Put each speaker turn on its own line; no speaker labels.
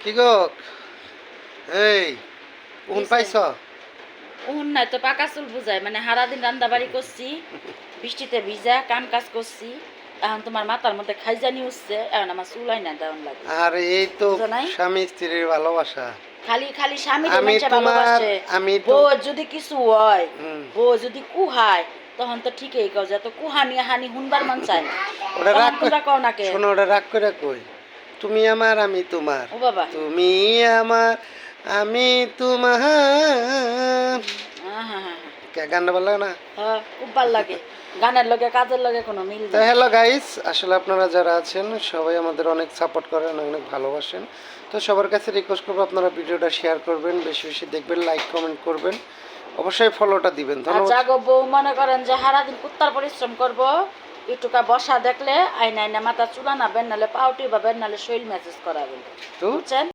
কি গো এই কোন পাইছ
উন নাই তো পাকা চুল বুঝায় মানে সারাদিন রান্না বাড়ি করছি বৃষ্টিতে ভিজা কাম কাজ করছি এখন তোমার মাথার মধ্যে খাইজানি উঠছে এখন আমার চুলাই না দেওয়ান লাগে
আর এই তো
বুঝো নাই?
স্বামী স্ত্রীর ভালোবাসা
খালি খালি স্বামী
আমি
মানুষে
তোমার
ভালোবাসে
আমি তো
বউ যদি কিছু হয়
হুম।
বউ যদি কুহায় তখন তো ঠিকই কও যে তো কুহানি হানি হুনবার মন চায় না
ওটা
তখন
রাগ
তোমরা কও না কে
শোনো ওটা রাগ করে কই তুমি আমার আমি তোমার
ও বাবা
তুমি আমার আমি তোমার
হ্যাঁ
কে গানটা ভালো লাগে না
খুব ভাল লাগে গানের লগে কাজের লগে কোনো মিল
তো
নেই
হ্যালো গাইস আসলে আপনারা যারা আছেন সবাই আমাদের অনেক সাপোর্ট করেন অনেক ভালোবাসেন তো সবার কাছে রিকোয়েস্ট করবো আপনারা ভিডিওটা শেয়ার করবেন বেশি বেশি দেখবেন লাইক কমেন্ট করবেন অবশ্যই ফলোটা দিবেন
আর
ধন্যবাদ
জাগো বউ মনে করেন যে সারাদিন কুত্তার পরিশ্রম করব একটুকা বসা দেখলে আইনা আইনা মাথা চুলা নাবেন নাহলে পাউটি পাবেন নাহলে শৈল মেসেজ করাবেন
তো
বুঝছেন